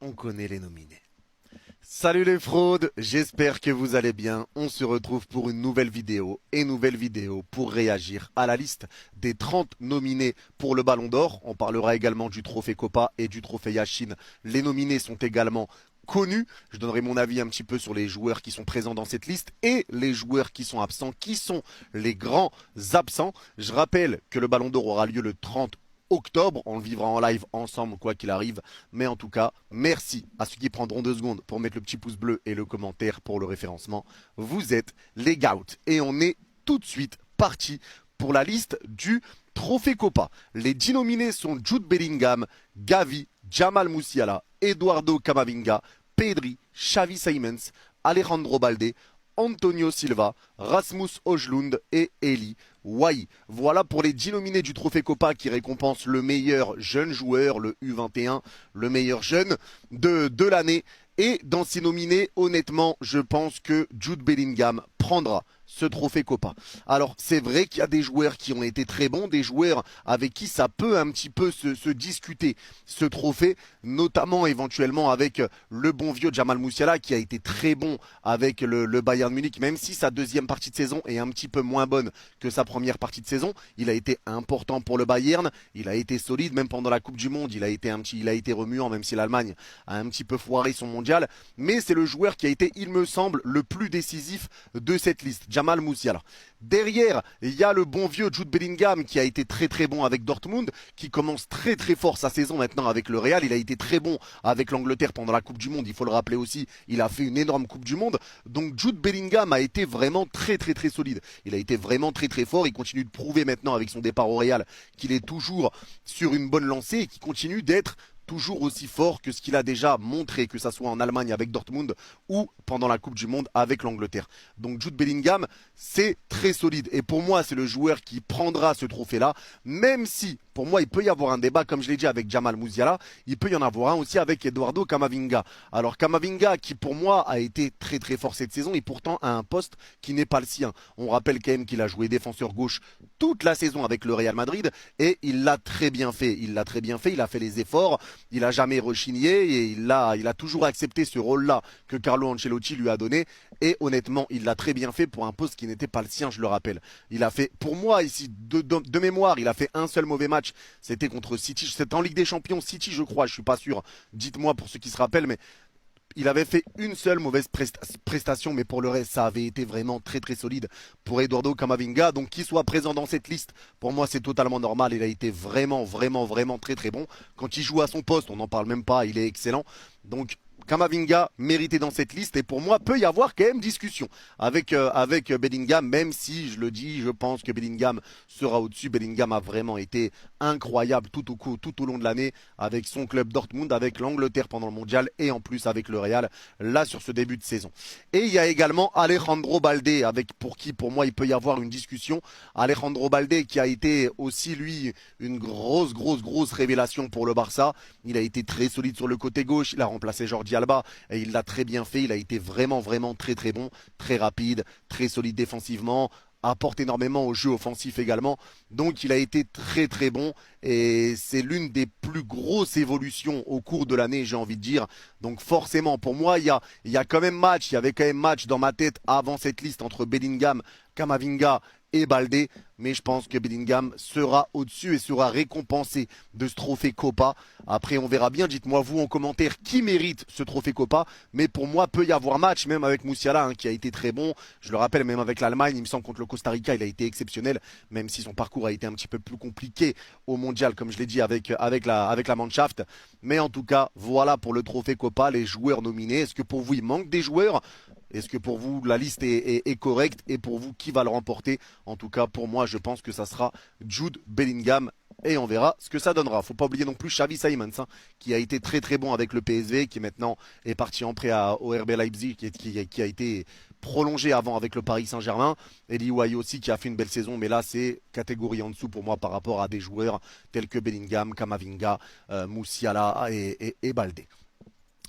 On connaît les nominés. Salut les fraudes, j'espère que vous allez bien. On se retrouve pour une nouvelle vidéo pour réagir à la liste des 30 nominés pour le Ballon d'Or. On parlera également du trophée Copa et du trophée Yashin. Les nominés sont également connus. Je donnerai mon avis un petit peu sur les joueurs qui sont présents dans cette liste et les joueurs qui sont absents, qui sont les grands absents. Je rappelle que le Ballon d'Or aura lieu le 30 octobre. On le vivra en live ensemble quoi qu'il arrive. Mais en tout cas, merci à ceux qui prendront 2 secondes pour mettre le petit pouce bleu et le commentaire pour le référencement. Vous êtes les Gouts. Et on est tout de suite parti pour la liste du trophée Copa. Les 10 nominés sont Jude Bellingham, Gavi, Jamal Musiala, Eduardo Camavinga, Pedri, Xavi Simons, Alejandro Balde, Antonio Silva, Rasmus Højlund et Eli Wahi. Voilà pour les 10 nominés du trophée Copa qui récompense le meilleur jeune joueur, le U21, le meilleur jeune de l'année. Et dans ces nominés, honnêtement, je pense que Jude Bellingham prendra ce trophée Copa. Alors c'est vrai qu'il y a des joueurs qui ont été très bons, des joueurs avec qui ça peut un petit peu se discuter ce trophée, notamment éventuellement avec le bon vieux Jamal Musiala qui a été très bon avec le Bayern Munich, même si sa deuxième partie de saison est un petit peu moins bonne que sa première partie de saison. Il a été important pour le Bayern, il a été solide, même pendant la Coupe du Monde, il a été remuant, même si l'Allemagne a un petit peu foiré son mondial, mais c'est le joueur qui a été, il me semble, le plus décisif de cette liste. Jamal Musiala. Derrière, il y a le bon vieux Jude Bellingham qui a été très bon avec Dortmund, qui commence très fort sa saison maintenant avec le Real. Il a été très bon avec l'Angleterre pendant la Coupe du Monde, il faut le rappeler aussi. Il a fait une énorme Coupe du Monde. Donc Jude Bellingham a été vraiment très solide. Il a été vraiment très fort. Il continue de prouver maintenant avec son départ au Real qu'il est toujours sur une bonne lancée et qu'il continue d'être toujours aussi fort que ce qu'il a déjà montré, que ça soit en Allemagne avec Dortmund ou pendant la Coupe du Monde avec l'Angleterre. Donc Jude Bellingham, c'est très solide. Et pour moi, c'est le joueur qui prendra ce trophée-là, même si, pour moi, il peut y avoir un débat, comme je l'ai dit avec Jamal Musiala, il peut y en avoir un aussi avec Eduardo Camavinga. Alors Camavinga, qui pour moi a été très fort cette saison, et pourtant a un poste qui n'est pas le sien. On rappelle quand même qu'il a joué défenseur gauche toute la saison avec le Real Madrid, et il l'a très bien fait. Il a fait les efforts. Il a jamais rechigné et il a toujours accepté ce rôle-là que Carlo Ancelotti lui a donné. Et honnêtement, il l'a très bien fait pour un poste qui n'était pas le sien, je le rappelle. Il a fait, pour moi ici, de mémoire, il a fait un seul mauvais match. C'était contre City. C'était en Ligue des Champions, City, je crois. Je suis pas sûr. Dites-moi pour ceux qui se rappellent, mais il avait fait une seule mauvaise prestation, mais pour le reste, ça avait été vraiment très solide pour Eduardo Camavinga. Donc qu'il soit présent dans cette liste, pour moi, c'est totalement normal. Il a été vraiment très bon. Quand il joue à son poste, on n'en parle même pas, il est excellent. Donc Camavinga mérité dans cette liste et pour moi peut y avoir quand même discussion avec Bellingham, même si je le dis, je pense que Bellingham sera au-dessus. Bellingham a vraiment été incroyable tout au long de l'année avec son club Dortmund, avec l'Angleterre pendant le mondial et en plus avec le Real là sur ce début de saison. Et il y a également Alejandro Balde avec pour qui pour moi il peut y avoir une discussion. Alejandro Balde qui a été aussi lui une grosse révélation pour le Barça. Il a été très solide sur le côté gauche, il a remplacé Jordi Alba et il l'a très bien fait. Il a été vraiment très bon, très rapide, très solide défensivement, apporte énormément au jeu offensif également. Donc il a été très bon et c'est l'une des plus grosses évolutions au cours de l'année, j'ai envie de dire. Donc forcément, pour moi, il y a quand même match, il y avait quand même match dans ma tête avant cette liste entre Bellingham, Camavinga et Balde, mais je pense que Bellingham sera au-dessus et sera récompensé de ce trophée Copa. Après, on verra bien. Dites-moi vous en commentaire qui mérite ce trophée Copa. Mais pour moi, peut y avoir match, même avec Musiala, hein, qui a été très bon. Je le rappelle, même avec l'Allemagne, il me semble contre le Costa Rica, il a été exceptionnel, même si son parcours a été un petit peu plus compliqué au mondial, comme je l'ai dit, avec la Mannschaft. Mais en tout cas, voilà pour le trophée Copa, les joueurs nominés. Est-ce que pour vous, il manque des joueurs ? Est-ce que pour vous, la liste est correcte? Et pour vous, qui va le remporter? En tout cas, pour moi, je pense que ça sera Jude Bellingham. Et on verra ce que ça donnera. Faut pas oublier non plus Xavi Simons, hein, qui a été très bon avec le PSV, qui maintenant est parti en prêt au RB Leipzig, qui a été prolongé avant avec le Paris Saint-Germain. Eli Wahi aussi qui a fait une belle saison, mais là c'est catégorie en dessous pour moi par rapport à des joueurs tels que Bellingham, Camavinga, Musiala et Balde.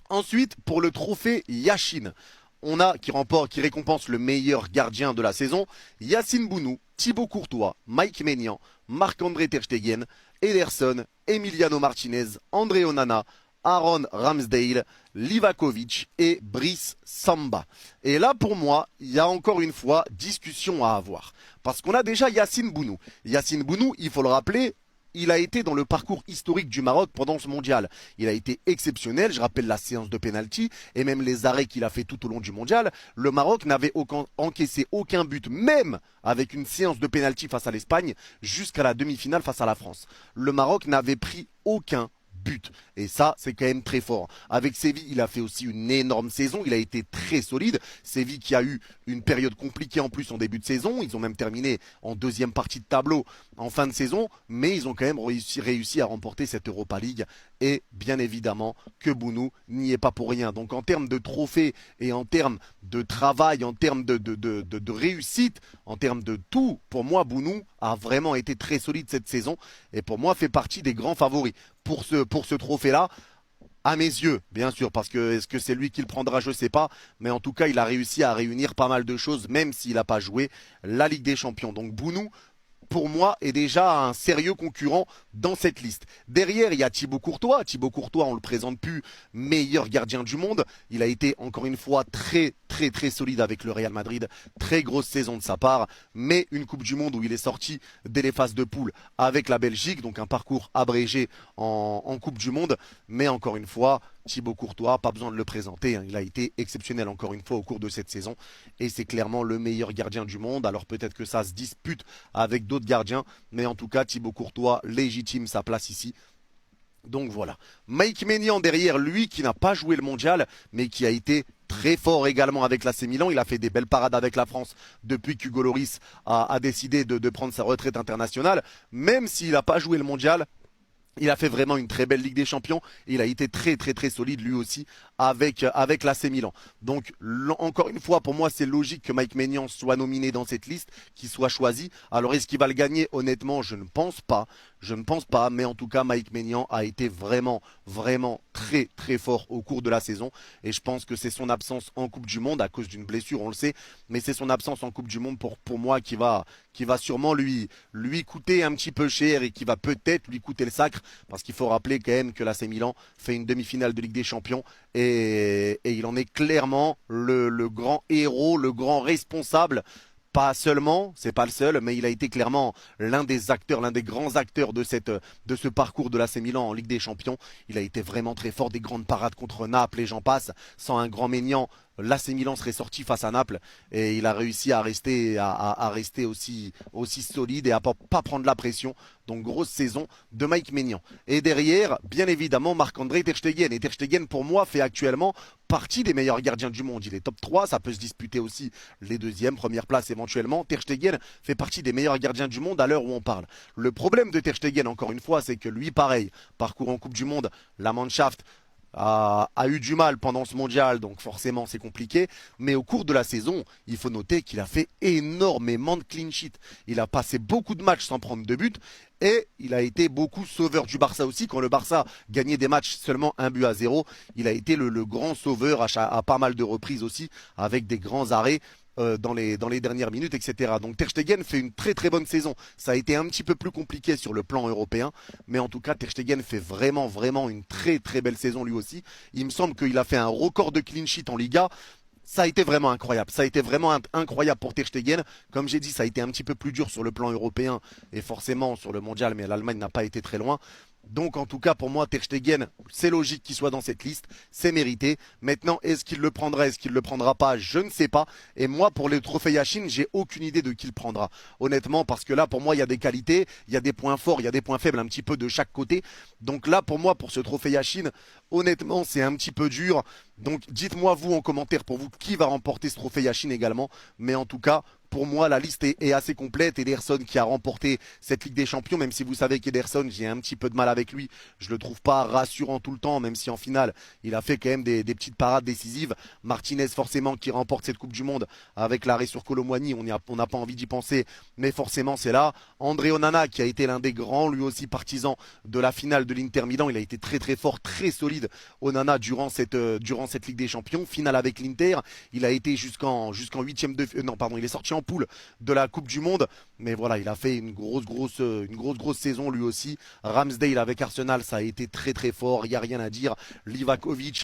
Ensuite, pour le trophée Yashin, on a qui récompense le meilleur gardien de la saison, Yacine Bounou, Thibaut Courtois, Mike Maignan, Marc-André Ter Stegen, Ederson, Emiliano Martinez, André Onana, Aaron Ramsdale, Livakovic et Brice Samba. Et là, pour moi, il y a encore une fois discussion à avoir. Parce qu'on a déjà Yacine Bounou. Yacine Bounou, il faut le rappeler, il a été dans le parcours historique du Maroc pendant ce mondial. Il a été exceptionnel, je rappelle la séance de penalty et même les arrêts qu'il a fait tout au long du mondial. Le Maroc n'avait encaissé aucun but, même avec une séance de penalty face à l'Espagne, jusqu'à la demi-finale face à la France. Le Maroc n'avait pris aucun but. Et ça, c'est quand même très fort. Avec Séville, il a fait aussi une énorme saison. Il a été très solide. Séville qui a eu une période compliquée en plus en début de saison. Ils ont même terminé en deuxième partie de tableau en fin de saison. Mais ils ont quand même réussi à remporter cette Europa League. Et bien évidemment que Bounou n'y est pas pour rien. Donc en termes de trophées et en termes de travail, en termes de réussite, en termes de tout, pour moi, Bounou a vraiment été très solide cette saison. Et pour moi, fait partie des grands favoris pour ce trophée-là, à mes yeux, bien sûr, parce que est-ce que c'est lui qui le prendra, je ne sais pas, mais en tout cas, il a réussi à réunir pas mal de choses, même s'il n'a pas joué la Ligue des Champions. Donc Bounou, pour moi, est déjà un sérieux concurrent dans cette liste. Derrière, il y a Thibaut Courtois. Thibaut Courtois, on le présente plus, meilleur gardien du monde. Il a été, encore une fois, très solide avec le Real Madrid. Très grosse saison de sa part, mais une Coupe du Monde où il est sorti dès les phases de poule avec la Belgique, donc un parcours abrégé en Coupe du Monde. Mais encore une fois, Thibaut Courtois, pas besoin de le présenter, hein. Il a été exceptionnel encore une fois au cours de cette saison et c'est clairement le meilleur gardien du monde. Alors peut-être que ça se dispute avec d'autres gardiens, mais en tout cas Thibaut Courtois légitime sa place ici. Donc voilà. Mike Maignan derrière lui qui n'a pas joué le mondial mais qui a été très fort également avec l'AC Milan. Il a fait des belles parades avec la France depuis qu'Hugo Lloris a décidé de prendre sa retraite internationale. Même s'il n'a pas joué le mondial, il a fait vraiment une très belle Ligue des Champions. Il a été très solide lui aussi avec l'AC Milan. Donc encore une fois, pour moi, c'est logique que Mike Maignan soit nominé dans cette liste, qu'il soit choisi. Alors est-ce qu'il va le gagner? Honnêtement, je ne pense pas. Je ne pense pas, mais en tout cas, Mike Maignan a été vraiment très fort au cours de la saison. Et je pense que c'est son absence en Coupe du Monde, à cause d'une blessure, on le sait, mais c'est son absence en Coupe du Monde pour moi qui va sûrement lui coûter un petit peu cher et qui va peut-être lui coûter le sacre. Parce qu'il faut rappeler quand même que l'AC Milan fait une demi-finale de Ligue des Champions et il en est clairement le grand héros, le grand responsable. Pas seulement, c'est pas le seul, mais il a été clairement l'un des acteurs, l'un des grands acteurs de ce parcours de l'AC Milan en Ligue des Champions. Il a été vraiment très fort, des grandes parades contre Naples et j'en passe. Sans un grand Maignan, l'AC Milan serait sorti face à Naples et il a réussi à rester aussi solide et à pas prendre la pression. Donc grosse saison de Mike Maignan. Et derrière, bien évidemment, Marc-André Ter Stegen. Et Ter Stegen, pour moi, fait actuellement partie des meilleurs gardiens du monde. Il est top 3, ça peut se disputer aussi les deuxièmes, première place éventuellement. Ter Stegen fait partie des meilleurs gardiens du monde à l'heure où on parle. Le problème de Ter Stegen, encore une fois, c'est que lui, pareil, parcours en Coupe du Monde, la Mannschaft a eu du mal pendant ce mondial, donc forcément c'est compliqué. Mais au cours de la saison, il faut noter qu'il a fait énormément de clean sheet. Il a passé beaucoup de matchs sans prendre de but. Et il a été beaucoup sauveur du Barça aussi. Quand le Barça gagnait des matchs seulement 1-0, il a été le grand sauveur à pas mal de reprises aussi, avec des grands arrêts dans les dernières minutes, etc. Donc Ter Stegen fait une très bonne saison. Ça a été un petit peu plus compliqué sur le plan européen, mais en tout cas Ter Stegen fait vraiment une très belle saison lui aussi. Il me semble qu'il a fait un record de clean sheet en Liga. Ça a été vraiment incroyable. Ça a été vraiment incroyable pour Ter Stegen. Comme j'ai dit, ça a été un petit peu plus dur sur le plan européen et forcément sur le mondial, mais l'Allemagne n'a pas été très loin. Donc en tout cas pour moi Ter Stegen, c'est logique qu'il soit dans cette liste, c'est mérité. Maintenant est-ce qu'il le prendra, est-ce qu'il le prendra pas, je ne sais pas. Et moi pour les trophées Yashin, j'ai aucune idée de qui le prendra. Honnêtement parce que là pour moi il y a des qualités, il y a des points forts, il y a des points faibles un petit peu de chaque côté. Donc là pour moi pour ce trophée Yashin, honnêtement c'est un petit peu dur. Donc dites-moi vous en commentaire pour vous qui va remporter ce trophée Yashin également. Mais en tout cas pour moi, la liste est assez complète. Ederson qui a remporté cette Ligue des Champions, même si vous savez qu'Ederson, j'ai un petit peu de mal avec lui. Je le trouve pas rassurant tout le temps, même si en finale, il a fait quand même des petites parades décisives. Martinez, forcément, qui remporte cette Coupe du Monde avec l'arrêt sur Kolo Muani. On n'a pas envie d'y penser, mais forcément, c'est là. André Onana, qui a été l'un des grands, lui aussi, partisans de la finale de l'Inter Milan. Il a été très fort, très solide, Onana, durant cette Ligue des Champions. Finale avec l'Inter. Il a été jusqu'en huitième de... non, pardon, il est sorti en en poule de la Coupe du Monde. Mais voilà, il a fait une grosse saison lui aussi. Ramsdale avec Arsenal, ça a été très très fort, il n'y a rien à dire. Livakovic